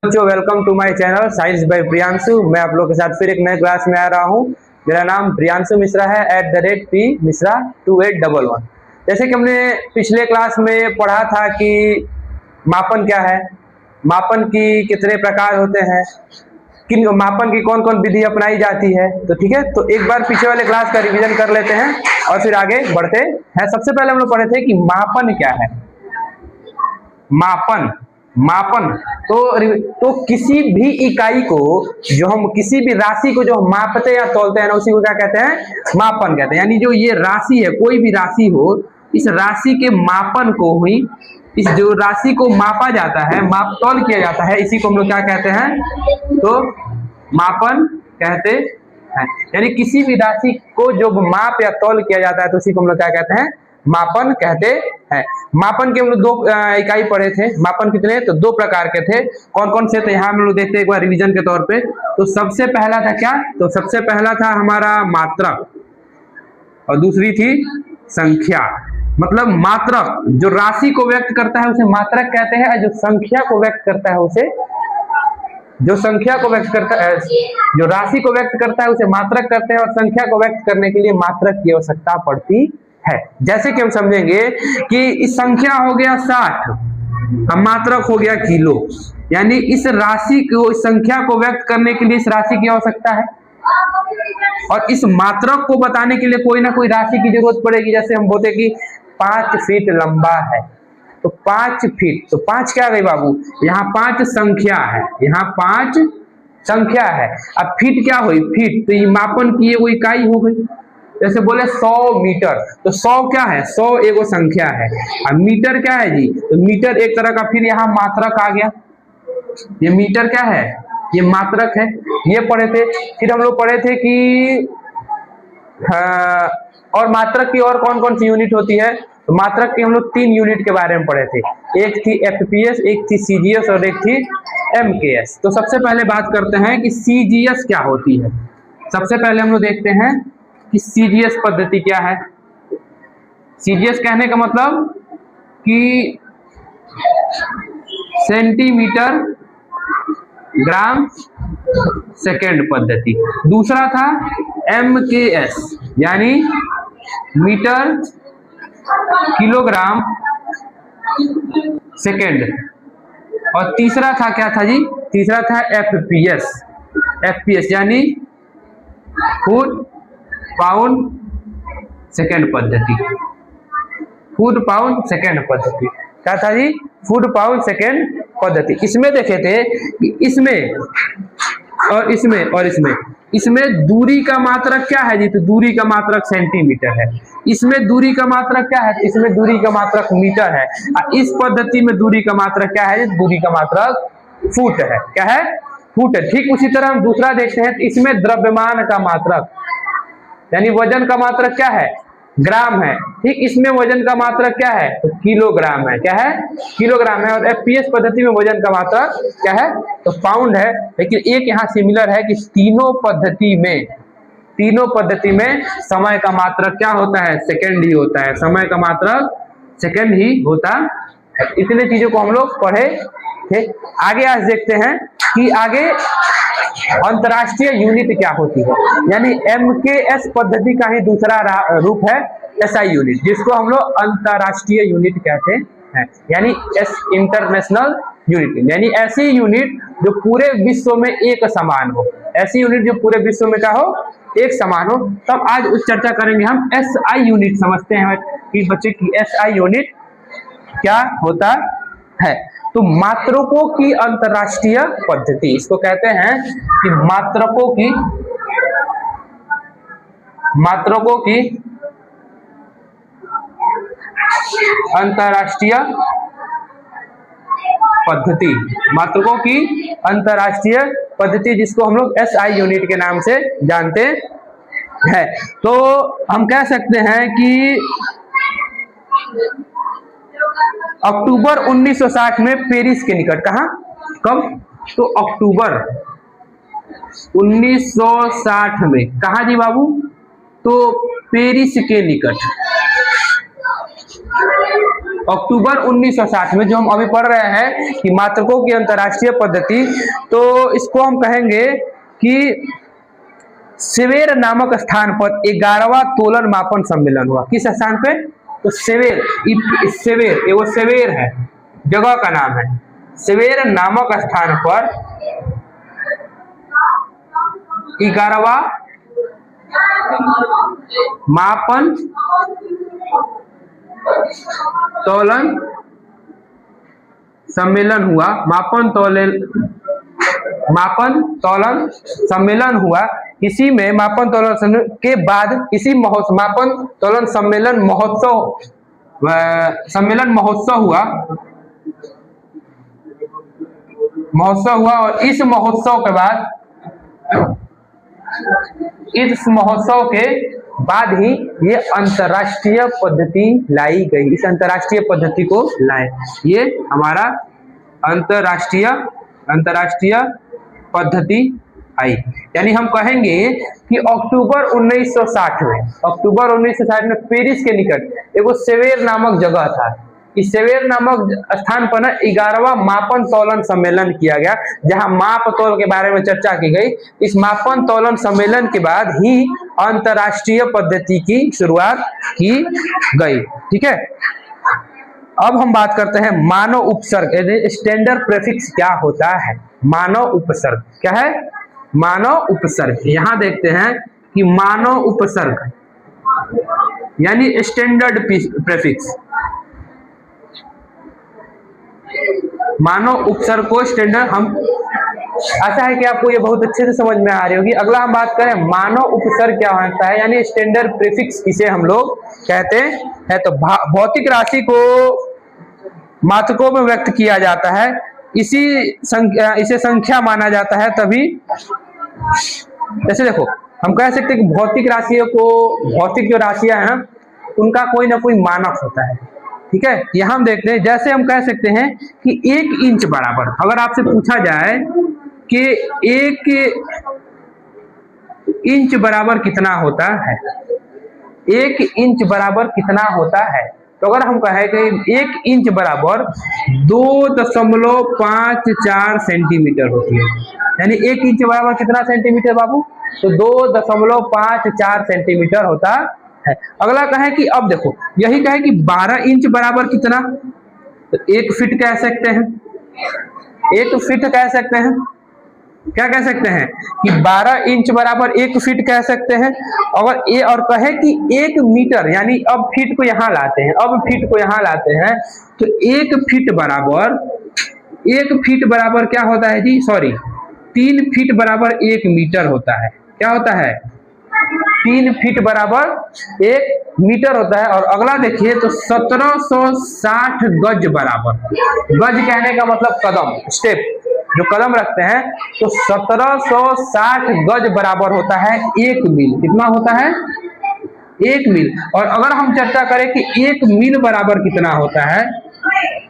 बच्चों welcome to my channel science by Priyanshu. मैं आप लोगों के साथ फिर एक नए क्लास में आ रहा हूं। मेरा नाम प्रियांशु मिश्रा है @P_Mishra2811। जैसे कि हमने पिछले क्लास में पढ़ा था कि मापन क्या है, मापन की कितने प्रकार होते हैं, किन मापन की कौन कौन विधि अपनाई जाती है। तो ठीक है, तो एक बार पीछे वाले क्लास का रिवीजन कर लेते हैं और फिर आगे बढ़ते हैं। सबसे पहले हम लोग पढ़े थे कि मापन क्या है। मापन मापन तो किसी भी इकाई को, जो हम किसी भी राशि को जो हम मापते या तौलते हैं ना, उसी को क्या कहते हैं, मापन कहते हैं। यानी जो ये राशि है, कोई भी राशि हो, इस राशि के मापन को ही, इस जो राशि को मापा जाता है, माप तौल किया जाता है, इसी को हम लोग क्या कहते हैं, तो मापन कहते हैं। यानी किसी भी राशि को जो माप या तौल किया जाता है, तो उसी को हम लोग क्या कहते हैं, मापन कहते हैं। मापन के हम लोग दो इकाई पढ़े थे। मापन कितने, तो दो प्रकार के थे। कौन कौन से थे, यहाँ हम लोग देखते हैं एक बार रिवीजन के तौर पे। तो सबसे पहला था क्या, तो सबसे पहला था हमारा मात्रक और दूसरी थी संख्या। मतलब मात्रक जो राशि को व्यक्त करता है उसे मात्रक कहते हैं, और जो संख्या को व्यक्त करता है उसे, जो संख्या को व्यक्त करता है, जो राशि को व्यक्त करता है उसे मात्रक करते हैं, और संख्या को व्यक्त करने के लिए मात्रक की आवश्यकता पड़ती है। जैसे कि हम समझेंगे कि इस संख्या हो गया 60, अब मात्रक हो गया किलो। यानी इस राशि को, इस संख्या को व्यक्त करने के लिए इस राशि की आवश्यकता है, और इस मात्रक को बताने के लिए कोई ना कोई राशि की जरूरत पड़ेगी। जैसे हम बोलते कि 5 फीट लंबा है, तो 5 फीट, तो 5 क्या गई बाबू, यहाँ 5 संख्या है, यहाँ 5 संख्या है। अब फीट क्या हुई, फीट, तो ये मापन की वो इकाई हो गई। जैसे बोले 100 मीटर, तो 100 क्या है, 100 एगो संख्या है। अब मीटर क्या है जी, तो मीटर एक तरह का फिर यहाँ मात्रक आ गया। ये मीटर क्या है, ये मात्रक है। ये पढ़े थे। फिर हम लोग पढ़े थे कि और मात्रक की और कौन कौन सी यूनिट होती है। तो मात्रक की हम लोग 3 यूनिट के बारे में पढ़े थे। एक थी FPS, एक थी CGS और एक थी MKS। तो सबसे पहले बात करते हैं कि CGS क्या होती है। सबसे पहले हम लोग देखते हैं कि CGS पद्धति क्या है। CGS कहने का मतलब कि सेंटीमीटर ग्राम सेकेंड पद्धति। दूसरा था MKS, यानी मीटर किलोग्राम सेकेंड। और तीसरा था क्या था जी, तीसरा था FPS यानी फुट पाउंड सेकेंड पद्धति। फुट पाउंड सेकेंड पद्धति क्या था जी, फुट पाउंड सेकेंड पद्धति। इसमें देखे थे कि इसमें और इसमें और इसमें दूरी का मात्रक क्या है जी, तो दूरी का मात्रक सेंटीमीटर है। इसमें दूरी का मात्रक क्या है, तो इसमें दूरी का मात्रक मीटर है। और इस पद्धति में दूरी का मात्रक क्या है, दूरी का मात्रक फुट है। क्या है, फुट है। ठीक उसी तरह हम दूसरा देखते हैं, तो इसमें द्रव्यमान का मात्रक यानी वजन का मात्रक क्या है, ग्राम है। ठीक, इसमें वजन का मात्रक क्या है, तो किलोग्राम है। क्या है, किलोग्राम है। और FPS पद्धति में वजन का मात्रक क्या है, तो पाउंड है। लेकिन एक यहाँ सिमिलर है कि तीनों पद्धति में समय का मात्रक क्या होता है, सेकंड ही होता है। समय का मात्रक सेकंड ही होता है। इतने चीजों को हम लोग पढ़े थे। आगे आज देखते हैं कि आगे अंतरराष्ट्रीय यूनिट क्या होती है। यानी MKS पद्धति का ही दूसरा रूप है SI यूनिट, जिसको हम लोग अंतरराष्ट्रीय यूनिट कहते हैं। यानी इंटरनेशनल यूनिट, यानी ऐसी यूनिट जो पूरे विश्व में एक समान हो। ऐसी यूनिट जो पूरे विश्व में क्या हो, एक समान हो। तब आज उस चर्चा करेंगे हम SI यूनिट। समझते हैं कि बच्चे की SI यूनिट क्या होता है। तो मात्रकों की अंतरराष्ट्रीय पद्धति, इसको कहते हैं कि मात्रकों की अंतरराष्ट्रीय पद्धति, मात्रकों की अंतरराष्ट्रीय पद्धति, जिसको हम लोग SI यूनिट के नाम से जानते हैं। तो हम कह सकते हैं कि अक्टूबर 1960 में पेरिस के निकट, कहा, कब, तो अक्टूबर 1960 में, कहा जी बाबू, तो पेरिस के निकट अक्टूबर 1960 में, जो हम अभी पढ़ रहे हैं कि मात्रकों की अंतर्राष्ट्रीय पद्धति, तो इसको हम कहेंगे कि सेवेर नामक स्थान पर 11वां तोलन मापन सम्मेलन हुआ। किस स्थान पे? तो सेवेर, सेवेर, ये वो सेवेर है, जगह का नाम है। सेवेर नामक स्थान पर 11वां मापन तोलन सम्मेलन हुआ। मापन तोलन सम्मेलन हुआ। इसी में मापन तोलन के बाद इसी मापन तोलन सम्मेलन महोत्सव हुआ और इस महोत्सव के बाद ही ये अंतरराष्ट्रीय पद्धति लाई गई। इस अंतरराष्ट्रीय पद्धति को लाए, ये हमारा अंतरराष्ट्रीय पद्धति आई। यानी हम कहेंगे कि अक्टूबर 1960 में पेरिस के निकट एगो सेवेर नामक जगह था। इस सेवेर नामक स्थान पर 11वां मापन तोलन सम्मेलन किया गया, जहां माप तोल के बारे में चर्चा की गई। इस मापन तोलन सम्मेलन के बाद ही अंतरराष्ट्रीय पद्धति की शुरुआत की गई। ठीक है, अब हम बात करते हैं मानव उपसर्ग, स्टैंडर्ड प्रीफिक्स क्या होता है। मानव उपसर्ग क्या है? मानव उपसर्ग, यहां देखते हैं कि मानव उपसर्ग यानी स्टैंडर्ड प्रीफिक्स, मानव उपसर्ग को स्टैंडर्ड, हम ऐसा है कि आपको ये बहुत अच्छे से समझ में आ रही होगी। अगला हम बात करें मानव उपसर्ग क्या होता है, यानी स्टैंडर्ड प्रीफिक्स किसे हम लोग कहते हैं। तो भौतिक राशि को मात्रकों में व्यक्त किया जाता है, इसे संख्या माना जाता है तभी। जैसे देखो, हम कह सकते हैं कि भौतिक राशियों को, भौतिक जो राशियां हैं उनका कोई ना कोई मानक होता है। ठीक है, यहां हम देखते हैं, जैसे हम कह सकते हैं कि 1 इंच बराबर, अगर आपसे पूछा जाए कि 1 इंच बराबर कितना होता है, 1 इंच बराबर कितना होता है, तो अगर हम कहें कि 1 इंच बराबर 2.54 सेंटीमीटर होती है, यानी 1 इंच बराबर कितना सेंटीमीटर बाबू? तो 2.54 सेंटीमीटर होता है। अगला कहें कि, अब देखो, यही कहें कि 12 इंच बराबर कितना, तो 1 फीट कह सकते हैं। 1 फीट कह सकते हैं, क्या कह सकते हैं कि 12 इंच बराबर 1 फीट कह सकते हैं। अगर ये और कहे कि 1 मीटर, यानी अब फीट को यहां लाते हैं, तो 1 फीट बराबर क्या होता है जी? सॉरी, 3 फीट बराबर 1 मीटर होता है। क्या होता है? 3 फीट बराबर 1 मीटर होता है। और अगला देखिए, तो 1760 गज बराबर, गज कहने का मतलब कदम, स्टेप, जो कदम रखते हैं, तो 1760 गज बराबर होता है 1 मील। कितना होता है? 1 मील। और अगर हम चर्चा करें कि 1 मील बराबर कितना होता है,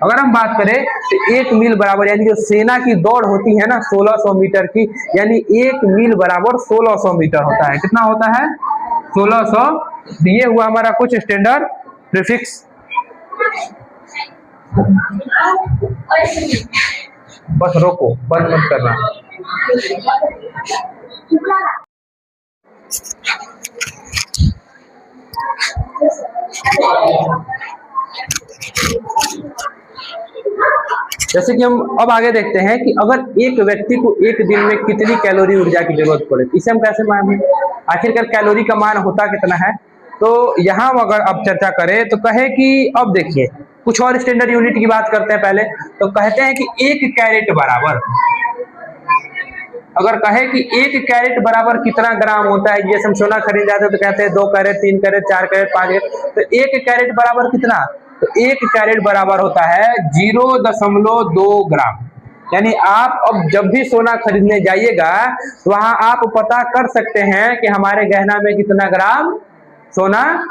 अगर हम बात करें तो 1 मील बराबर, यानी जो सेना की दौड़ होती है ना 1600 मीटर की, यानी 1 मील बराबर 1600 मीटर होता है। कितना होता है? 1600। ये हुआ हमारा कुछ स्टैंडर्ड प्रीफिक्स। बस रोको, बंद मत करना। जैसे कि हम अब आगे देखते हैं कि अगर एक व्यक्ति को एक दिन में कितनी कैलोरी ऊर्जा की जरूरत पड़े, इसे हम कैसे मानें? आखिरकार कैलोरी का मान होता कितना है? तो यहाँ अगर अब चर्चा करें तो कहे कि, अब देखिए कुछ और स्टैंडर्ड यूनिट की बात करते हैं पहले। तो कहते हैं कि 1 कैरेट बराबर, अगर कहे कि 1 कैरेट बराबर कितना ग्राम होता है, जैसे हम सोना खरीद जाते हैं तो कहते हैं 2 कैरेट, 3 कैरेट, 4 कैरेट, 5 कैरेट, तो 1 कैरेट बराबर कितना? तो 1 कैरेट बराबर होता है 0.2 ग्राम। यानी आप अब जब भी सोना खरीदने जाइएगा तो वहां आप पता कर सकते हैं कि हमारे गहना में कितना ग्राम सोना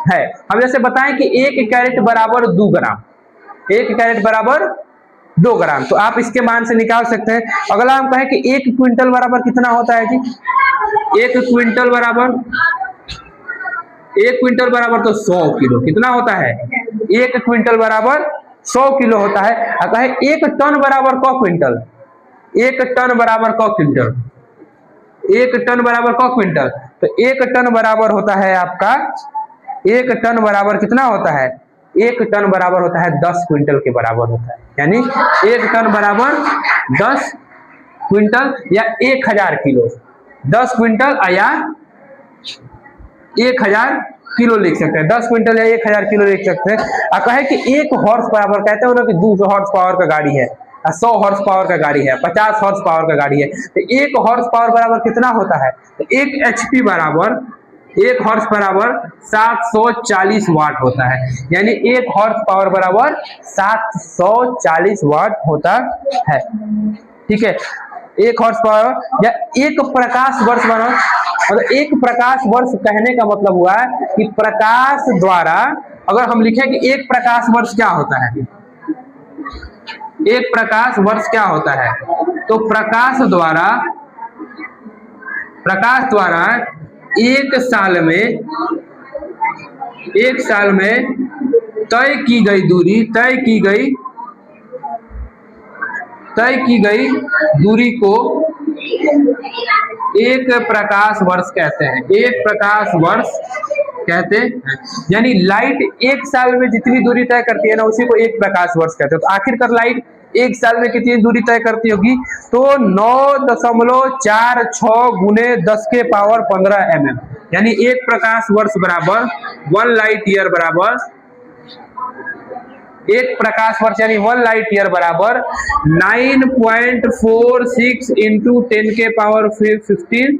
है। हम जैसे बताएं कि 1 कैरेट बराबर 2 ग्राम, 1 कैरेट बराबर 2 ग्राम, तो आप इसके मान से निकाल सकते हैं। अगला हम कहें कि 1 क्विंटल बराबर कितना होता है जी? 1 क्विंटल बराबर 1 क्विंटल बराबर तो 100 किलो। कितना होता है? 1 क्विंटल बराबर 100 किलो होता है। अतः 1 टन बराबर क क्विंटल? 1 टन बराबर क क्विंटल? 1 टन बराबर क क्विंटल? तो 1 टन बराबर होता है आपका, 1 टन बराबर कितना होता है? 1 टन बराबर होता है 10 क्विंटल के बराबर होता है। यानी 1 टन बराबर 10 क्विंटल या 1000 किलो। 10 क्विंटल या 1000 किलो लिख सकते हैं। 10 क्विंटल या 1000 किलो लिख सकते हैं। अब कहे कि 1 हॉर्स पावर, कहते हैं ना कि 200 हॉर्स पावर का गाड़ी है, 100 हॉर्स पावर का गाड़ी है, 50 हॉर्स पावर का गाड़ी है, तो 1 हॉर्स पावर बराबर कितना होता है? तो 1 HP बराबर, 1 हॉर्स बराबर 740 वाट होता है। यानी 1 हॉर्स पावर बराबर 740 वाट होता है। ठीक है, 1 हॉर्स पावर या 1 प्रकाश वर्ष बना। मतलब 1 प्रकाश वर्ष कहने का मतलब हुआ है कि प्रकाश द्वारा, अगर हम लिखें कि 1 प्रकाश वर्ष क्या होता है, 1 प्रकाश वर्ष क्या होता है, तो प्रकाश द्वारा 1 साल में तय की गई दूरी, तय की गई दूरी को 1 प्रकाश वर्ष कहते हैं। 1 प्रकाश वर्ष कहते हैं। यानी लाइट 1 साल में जितनी दूरी तय करती है ना, उसी को 1 प्रकाश वर्ष कहते हैं। तो आखिरकार लाइट 1 साल में कितनी दूरी तय करती होगी? तो 9.46 गुने 10 के पावर 15 mm। यानी 1 प्रकाश वर्ष बराबर 1 लाइट ईयर बराबर, 1 प्रकाश वर्ष यानी 1 लाइट ईयर बराबर 9.46 इंटू 10 के पावर 15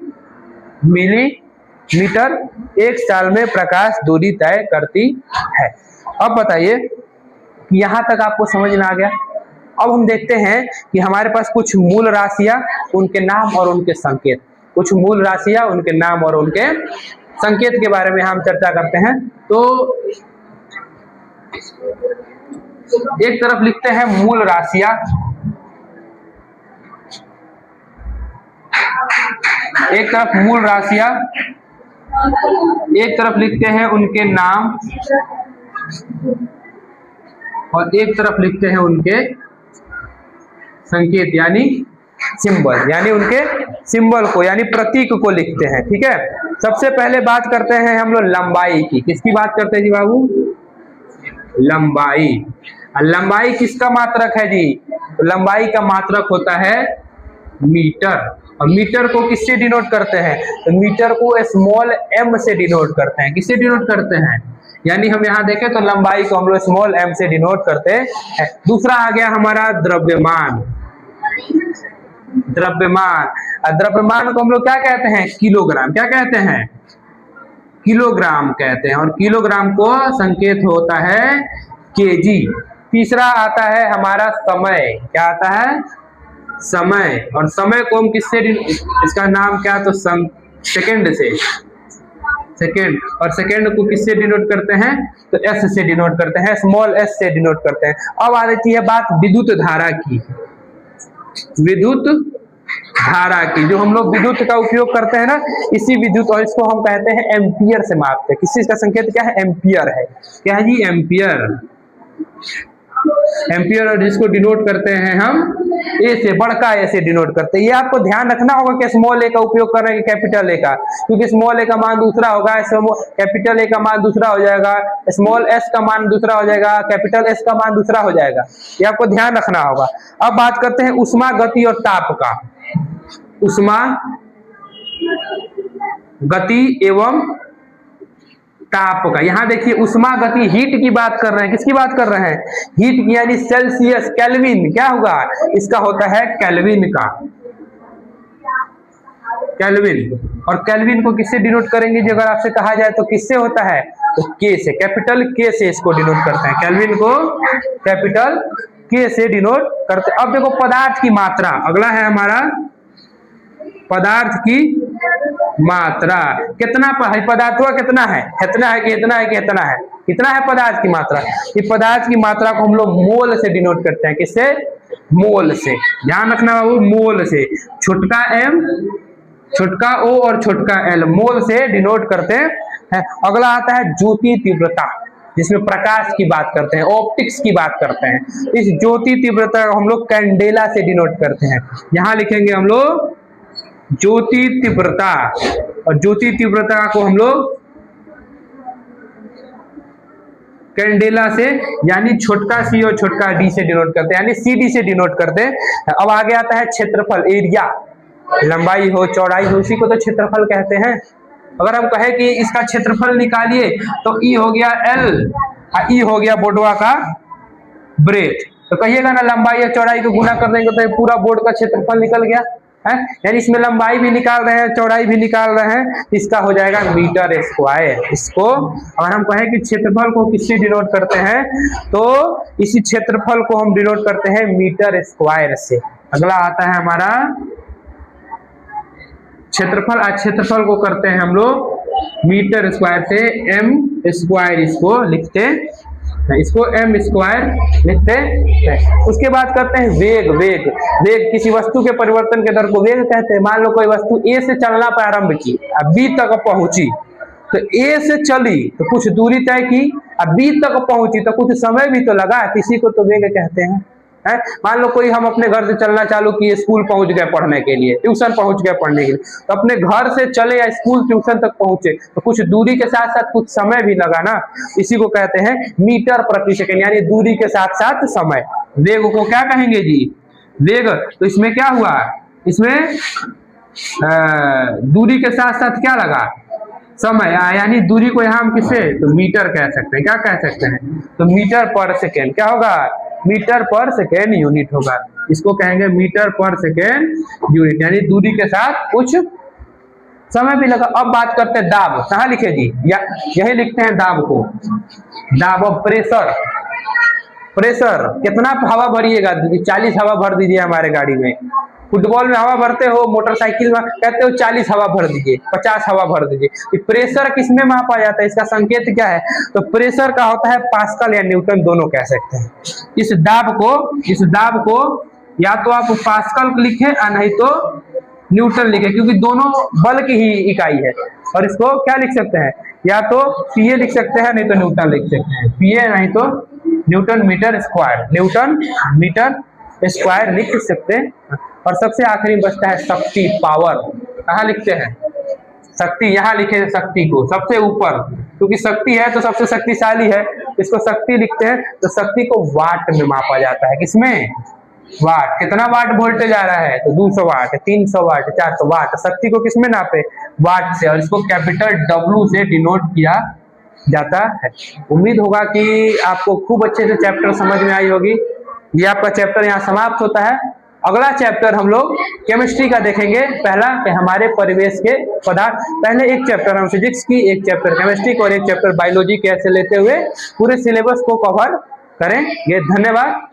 मिलीमीटर 1 साल में प्रकाश दूरी तय करती है। अब बताइए कि यहां तक आपको समझ में आ गया। अब हम देखते हैं कि हमारे पास कुछ मूल राशियां, उनके नाम और उनके संकेत, कुछ मूल राशियां, उनके नाम और उनके संकेत के बारे में हम चर्चा करते हैं। तो एक तरफ लिखते हैं मूल राशियां, एक तरफ मूल राशियां, एक तरफ लिखते हैं उनके नाम और एक तरफ लिखते हैं उनके संकेत यानी सिंबल, यानी उनके सिंबल को यानी प्रतीक को लिखते हैं। ठीक है, सबसे पहले बात करते हैं हम लोग लंबाई की। किसकी बात करते हैं जी बाबू? लंबाई। लंबाई किसका मात्रक है जी? तो लंबाई का मात्रक होता है मीटर। और मीटर को किससे डिनोट करते हैं? तो मीटर को स्मॉल m से डिनोट करते हैं। किससे डिनोट करते हैं? यानी हम यहाँ देखें तो लंबाई को हम लोग स्मॉल m से डिनोट करते हैं। दूसरा आ गया हमारा द्रव्यमान। द्रव्यमान को हम लोग क्या कहते हैं? किलोग्राम। क्या कहते हैं? किलोग्राम कहते हैं। और किलोग्राम को संकेत होता है केजी। तीसरा आता है हमारा समय। क्या आता है? समय। और समय को हम किससे, इसका नाम क्या? तो सेकंड से, सेकंड। और सेकंड को किससे डिनोट करते हैं? तो एस से डिनोट करते हैं, स्मॉल एस से डिनोट करते हैं। अब आ जाती है बात विद्युत धारा की। विद्युत धारा की, जो हम लोग विद्युत का उपयोग करते हैं ना, इसी विद्युत, और इसको हम कहते हैं एम्पियर से मापते हैं। किसी का संकेत क्या है? एम्पियर है। क्या है जी? एम्पियर। एम्पियर, और जिसको डिनोट करते हैं हम ए से, बड़का ए से डिनोट करते हैं। ये आपको ध्यान रखना होगा कि स्मॉल ए का उपयोग कर रहे हैं कैपिटल ए का, क्योंकि स्मॉल ए का मान दूसरा होगा, कैपिटल ए का मान दूसरा हो जाएगा, स्मॉल एस का मान दूसरा हो जाएगा, कैपिटल एस का मान दूसरा हो जाएगा। ये आपको ध्यान रखना होगा। अब बात करते हैं उष्मा, गति और ताप का। उष्मा, गति एवं ताप का। यहां देखिए उष्मा गति, हीट की बात कर रहे हैं। किसकी बात कर रहे हैं? हीट की, यानी सेल्सियस, केल्विन। क्या होगा? इसका होता है केल्विन का, केल्विन। और केल्विन को किससे डिनोट करेंगे जी? अगर आपसे कहा जाए तो किससे होता है? तो के से, कैपिटल के से इसको डिनोट करते हैं। केल्विन को कैपिटल के से डिनोट करते हैं। अब देखो पदार्थ की मात्रा, अगला है हमारा पदार्थ की मात्रा। कितना पदार्थ हुआ? कितना है? इतना है कि इतना है कि इतना है? कितना है पदार्थ की मात्रा? ये पदार्थ की मात्रा को हम लोग मोल से डिनोट करते हैं। किससे? मोल से। ध्यान रखना बाबू, मोल से। छोटका एम, छोटका ओ और छोटका एल, मोल से डिनोट करते है। अगला आता है ज्योति तीव्रता, जिसमें प्रकाश की बात करते हैं, ऑप्टिक्स की बात करते हैं। इस ज्योति तीव्रता को हम लोग कैंडेला से डिनोट करते हैं। यहां लिखेंगे हम लोग ज्योति तीव्रता, और ज्योति तीव्रता को हम लोग कैंडेला से यानी छोटका सी और छोटका डी से डिनोट करते हैं, यानी CD से डिनोट करते हैं। अब आगे आता है क्षेत्रफल, एरिया, लंबाई हो चौड़ाई हो उसी को तो क्षेत्रफल कहते हैं। अगर हम कहें कि इसका क्षेत्रफल निकालिए तो E हो गया L और E हो गया बोर्डवा का ब्रेथ, तो कहिएगा ना लंबाई और चौड़ाई को गुना कर देंगे तो पूरा बोर्ड का क्षेत्रफल निकल गया है। यानी इसमें लंबाई भी निकाल रहे हैं, चौड़ाई भी निकाल रहे हैं, इसका हो जाएगा मीटर स्क्वायर। इसको अगर हम कहें कि क्षेत्रफल को किससे डिनोट करते हैं तो इसी क्षेत्रफल को हम डिनोट करते हैं मीटर स्क्वायर से। अगला आता है हमारा क्षेत्रफल, क्षेत्रफल को करते हैं हम लोग मीटर स्क्वायर से, M स्क्वायर इसको लिखते, इसको M स्क्वायर लिखते हैं। उसके बाद करते हैं वेग, वेग, वेग किसी वस्तु के परिवर्तन के दर को वेग कहते हैं। मान लो कोई वस्तु A से चलना प्रारंभ की, अब B तक पहुंची, तो A से चली तो कुछ दूरी तय की, अब B तक पहुंची तो कुछ समय भी तो लगा, इसी को तो वेग कहते हैं। मान लो कोई हम अपने घर से चलना चालू किए, स्कूल पहुंच गए पढ़ने के लिए, ट्यूशन पहुंच गए पढ़ने के लिए, तो अपने घर से चले या स्कूल ट्यूशन तक पहुंचे तो कुछ दूरी के साथ साथ कुछ समय भी लगा ना, इसी को कहते हैं मीटर प्रति सेकंड, यानी दूरी के साथ साथ समय। वेग को क्या कहेंगे जी, वेग। तो इसमें क्या हुआ, इसमें दूरी के साथ साथ क्या लगा, समय, यानी दूरी को यहाँ हम किसे तो मीटर कह सकते हैं। क्या कह सकते हैं तो मीटर पर सेकेंड, क्या होगा मीटर पर सेकेंड यूनिट होगा, इसको कहेंगे मीटर पर सेकेंड यूनिट, यानी दूरी के साथ कुछ समय भी लगा। अब बात करते हैं दाब, कहाँ लिखे जी, यही लिखते हैं दाब को, दाब। अब प्रेशर, प्रेशर कितना हवा भरिएगा, 40 हवा भर दीजिए हमारे गाड़ी में, फुटबॉल में हवा भरते हो, मोटरसाइकिल में कहते हो 40 हवा भर दीजिए, 50 हवा भर दीजिए। प्रेशर किसमें मापा जाता है, इसका संकेत क्या है तो प्रेशर का होता है पास्कल या न्यूटन, दोनों कह सकते हैं। इस दाब को या तो आप पास्कल लिखे या नहीं तो न्यूटन लिखे, क्योंकि दोनों बल की ही इकाई है। और इसको क्या लिख सकते हैं, या तो PA लिख सकते हैं नहीं तो न्यूटन लिख सकते हैं, PA नहीं तो newton meter square, newton meter square लिख सकते हैं। और सबसे आखिरी बचता है शक्ति, पावर, कहाँ लिखते हैं शक्ति, यहाँ लिखे शक्ति को सबसे ऊपर, क्योंकि शक्ति है तो सबसे शक्तिशाली है, इसको शक्ति लिखते हैं। तो शक्ति को वाट में मापा जाता है, किसमें वाट, कितना वाट वोल्टेज आ रहा है तो 200 वाट, 300 वाट, 400 वाट, शक्ति को किसमें नापे वाट से, और इसको कैपिटल W से डिनोट किया जाता है। उम्मीद होगा कि आपको खूब अच्छे से चैप्टर समझ में आई होगी। ये आपका चैप्टर यहाँ समाप्त होता है। अगला चैप्टर हम लोग केमिस्ट्री का देखेंगे, पहला कि हमारे परिवेश के पदार्थ, पहले एक चैप्टर हम फिजिक्स की, एक चैप्टर केमिस्ट्री को और एक चैप्टर बायोलॉजी के ऐसे लेते हुए पूरे सिलेबस को कवर करेंगे। धन्यवाद।